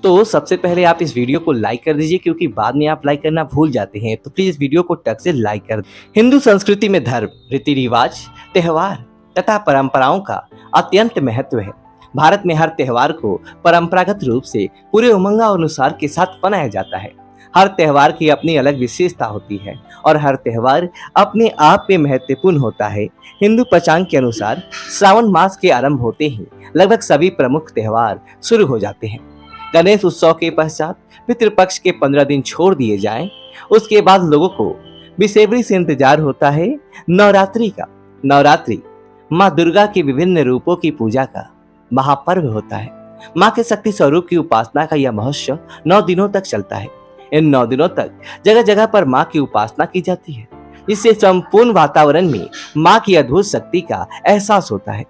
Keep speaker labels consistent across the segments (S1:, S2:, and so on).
S1: तो सबसे पहले आप इस वीडियो को लाइक कर दीजिए, क्योंकि बाद में आप लाइक करना भूल जाते हैं। तो प्लीज इस वीडियो को टक से लाइक कर दें। हिंदू संस्कृति में धर्म, रीति रिवाज, त्योहार तथा परंपराओं का अत्यंत महत्व है। भारत में हर त्योहार को परंपरागत रूप से पूरे उमंग और अनुसार के साथ मनाया जाता है। हर त्योहार की अपनी अलग विशेषता होती है और हर त्योहार अपने आप में महत्वपूर्ण होता है। हिंदू पंचांग के अनुसार श्रावण मास के आरंभ होते ही लगभग सभी प्रमुख त्योहार शुरू हो जाते हैं। गणेश उत्सव के पश्चात पितृपक्ष के 15 दिन छोड़ दिए जाएं। उसके बाद लोगों को बेसब्री से इंतजार होता है नवरात्रि का। नवरात्रि माँ दुर्गा के विभिन्न रूपों की पूजा का महापर्व होता है। माँ के शक्ति स्वरूप की उपासना का यह महोत्सव 9 दिनों तक चलता है। इन 9 दिनों तक जगह जगह पर माँ की उपासना की जाती है, जिससे संपूर्ण वातावरण में माँ की अद्भुत शक्ति का एहसास होता है।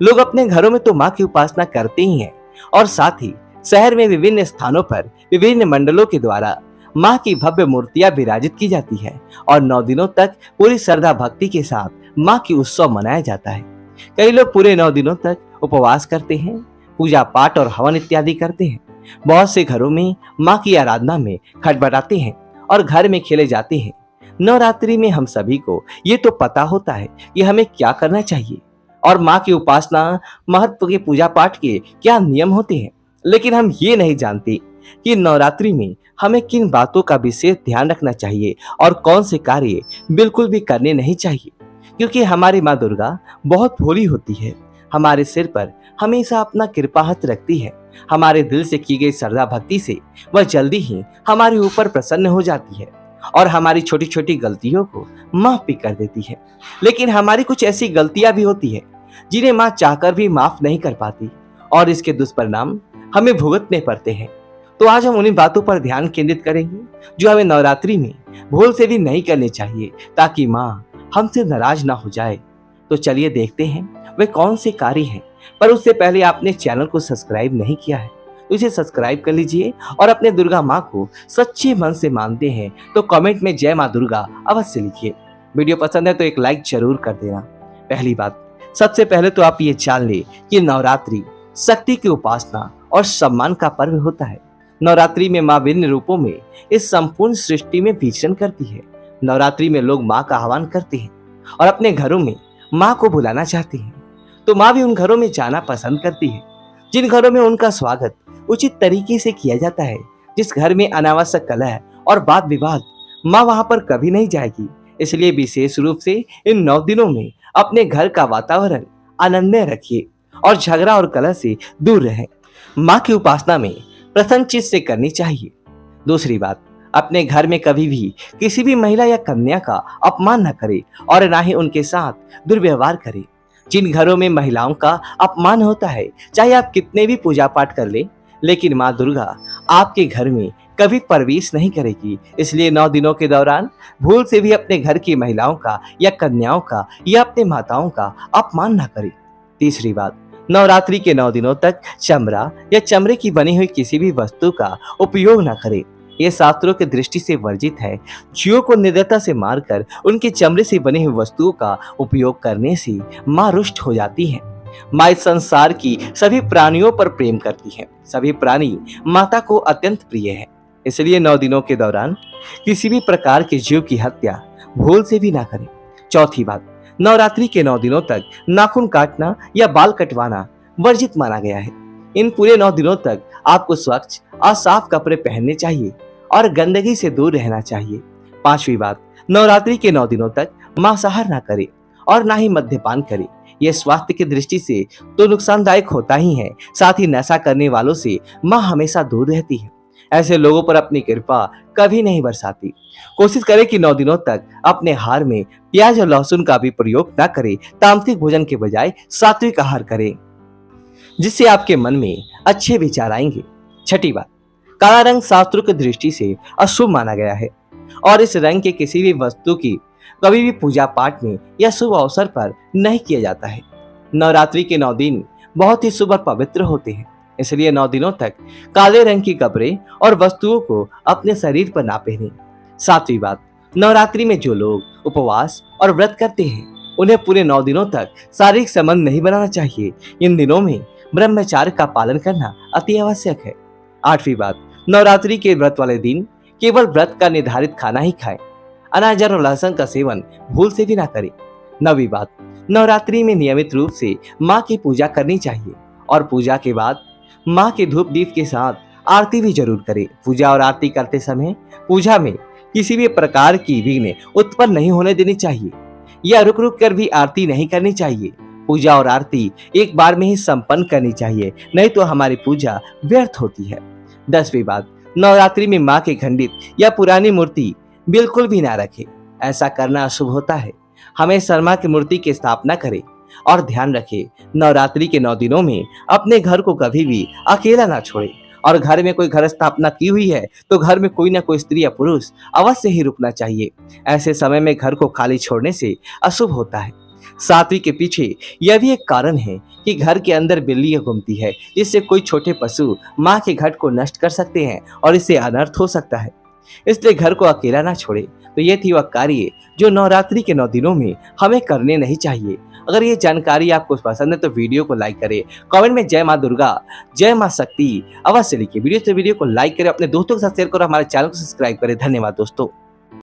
S1: लोग अपने घरों में तो माँ की उपासना करते ही हैं और साथ ही शहर में विभिन्न स्थानों पर विभिन्न मंडलों के द्वारा माँ की भव्य मूर्तियां विराजित की जाती है और 9 दिनों तक पूरी श्रद्धा भक्ति के साथ माँ की उत्सव मनाया जाता है। कई लोग पूरे 9 दिनों तक उपवास करते हैं, पूजा पाठ और हवन इत्यादि करते हैं। बहुत से घरों में माँ की आराधना में खटपटाते हैं और घर में खेले जाते हैं। नवरात्रि में हम सभी को ये तो पता होता है कि हमें क्या करना चाहिए और माँ की उपासना महत्व के पूजा पाठ के क्या नियम होते हैं, लेकिन हम ये नहीं जानते कि नवरात्रि में हमें किन बातों का विशेष ध्यान रखना चाहिए और कौन से कार्य बिल्कुल भी करने नहीं चाहिए। क्योंकि हमारी माँ दुर्गा बहुत भोली होती है। हमारे सिर पर हमेशा अपना कृपा हाथ रखती है। हमारे दिल से की गई श्रद्धा भक्ति से वह जल्दी ही हमारे ऊपर प्रसन्न हो जाती है और हमारी छोटी छोटी गलतियों को माफ भी कर देती है। लेकिन हमारी कुछ ऐसी गलतियां भी होती है जिन्हें माँ चाहकर भी माफ नहीं कर पाती और इसके दुष्परिणाम हमें भुगतने पड़ते हैं। तो आज हम उन्हीं बातों पर ध्यान केंद्रित करेंगे जो हमें नवरात्रि में भूल से भी नहीं करनी चाहिए, ताकि माँ हमसे नाराज ना हो जाए। तो चलिए देखते हैं वे कौन से कार्य हैं। पर उससे पहले आपने चैनल को सब्सक्राइब नहीं किया है तो इसे सब्सक्राइब कर लीजिए और अपने दुर्गा माँ को सच्चे मन से मानते हैं तो कमेंट में जय माँ दुर्गा अवश्य लिखिए। वीडियो पसंद है तो एक लाइक जरूर कर देना। पहली बात, सबसे पहले तो आप ये जान ले कि नवरात्रि शक्ति की उपासना और सम्मान का पर्व होता है। नवरात्रि में माँ विभिन्न रूपों में इस संपूर्ण सृष्टि में विचरण करती है। नवरात्रि में लोग माँ का आह्वान करते हैं और अपने घरों में माँ को बुलाना चाहते हैं, तो माँ भी उन घरों में जाना पसंद करती है जिन घरों में उनका स्वागत उचित तरीके से किया जाता है। जिस घर में अनावश्यक कलह और वाद विवाद, माँ वहां पर कभी नहीं जाएगी। इसलिए विशेष रूप से इन 9 दिनों में अपने घर का वातावरण आनंदमय रखिए और झगड़ा और कलह से दूर रहें। माँ की उपासना में प्रसन्न चित्त से करनी चाहिए। दूसरी बात, अपने घर में कभी भी किसी भी महिला या कन्या का अपमान न करे और ना ही उनके साथ दुर्व्यवहार करे। जिन घरों में महिलाओं का अपमान होता है, चाहे आप कितने भी पूजा पाठ कर ले, लेकिन माँ दुर्गा आपके घर में कभी प्रवेश नहीं करेगी। इसलिए 9 दिनों के दौरान भूल से भी अपने घर की महिलाओं का या कन्याओं का या अपने माताओं का अपमान न करें। तीसरी बात, नवरात्रि के 9 दिनों तक चमड़ा या चमड़े की बनी हुई किसी भी वस्तु का उपयोग न करें। ये शास्त्रों की दृष्टि से वर्जित है। जीवों को निर्दयता से मारकर उनके चमड़े से बनी हुई वस्तुओं का उपयोग करने से माँ रुष्ट हो जाती है। माँ इस संसार की सभी प्राणियों पर प्रेम करती है। सभी प्राणी माता को अत्यंत प्रिय है। इसलिए 9 दिनों के दौरान किसी भी प्रकार के जीव की हत्या भूल से भी ना करें। चौथी बात, नवरात्रि के 9 दिनों तक नाखून काटना या बाल कटवाना वर्जित माना गया है। इन पूरे 9 दिनों तक आपको स्वच्छ और साफ कपड़े पहनने चाहिए और गंदगी से दूर रहना चाहिए। पांचवी बात, नवरात्रि के 9 दिनों तक मांसाहार ना करे और ना ही मद्यपान करे। यह स्वास्थ्य की दृष्टि से तो नुकसानदायक होता ही है, साथ ही नशा करने वालों से माँ हमेशा दूर रहती है। ऐसे लोगों पर अपनी कृपा कभी नहीं बरसाती। कोशिश करें कि 9 दिनों तक अपने आहार में प्याज और लहसुन का भी प्रयोग न करें। तामसिक भोजन के बजाय सात्विक आहार करें, जिससे आपके मन में अच्छे विचार आएंगे। छठी बात, काला रंग शास्त्रों की दृष्टि से अशुभ माना गया है और इस रंग के किसी भी वस्तु की कभी भी पूजा पाठ में या शुभ अवसर पर नहीं किया जाता है। नवरात्रि के 9 दिन बहुत ही शुभ और पवित्र होते हैं। इसलिए 9 दिनों तक काले रंग की कपड़े और वस्तुओं को अपने शरीर पर ना पहने। सातवीं बात, नवरात्रि में जो लोग उपवास और व्रत करते हैं उन्हें पूरे 9 दिनों तक शारीरिक संबंध नहीं बनाना चाहिए। इन दिनों में ब्रह्मचर्य का पालन करना अति आवश्यक है। 8वीं बात, नवरात्रि के व्रत वाले दिन केवल व्रत का निर्धारित खाना ही खाएं। अनाज और लहसुन का सेवन भूल से भी ना करें। 9वीं बात, नवरात्रि में नियमित रूप से माँ की पूजा करनी चाहिए और पूजा के बाद माँ के धूप दीप के साथ आरती भी जरूर करें। पूजा और आरती करते समय पूजा में किसी भी प्रकार की विघ्न उत्पन्न नहीं होने देनी चाहिए या रुक रुक कर भी आरती नहीं करनी चाहिए। पूजा और आरती एक बार में ही संपन्न करनी चाहिए, नहीं तो हमारी पूजा व्यर्थ होती है। 10वीं बात, नवरात्रि में माँ के खंडित या पुरानी मूर्ति बिल्कुल भी ना रखें। ऐसा करना अशुभ होता है। हमेशा माँ की मूर्ति की स्थापना करें और ध्यान रखें, नवरात्रि के 9 दिनों में अपने घर को कभी भी अकेला ना छोड़ें। और घर में कोई घर स्थापना की हुई है तो घर में कोई ना कोई स्त्री या पुरुष अवश्य ही रुकना चाहिए। ऐसे समय में घर को खाली छोड़ने से अशुभ होता है। 7वीं के पीछे यह भी एक कारण है कि घर के अंदर बिल्लियां घूमती है, जिससे कोई छोटे पशु माँ के घट को नष्ट कर सकते हैं और इससे अनर्थ हो सकता है। इसलिए घर को अकेला ना छोड़े। तो ये थी वह कार्य जो नवरात्रि के 9 दिनों में हमें करने नहीं चाहिए। अगर ये जानकारी आपको पसंद है तो वीडियो को लाइक करें, कमेंट में जय माँ दुर्गा, जय माँ शक्ति अवश्य लिखिए। वीडियो को लाइक करें, अपने दोस्तों के साथ शेयर करो, हमारे चैनल को सब्सक्राइब करें। धन्यवाद दोस्तों।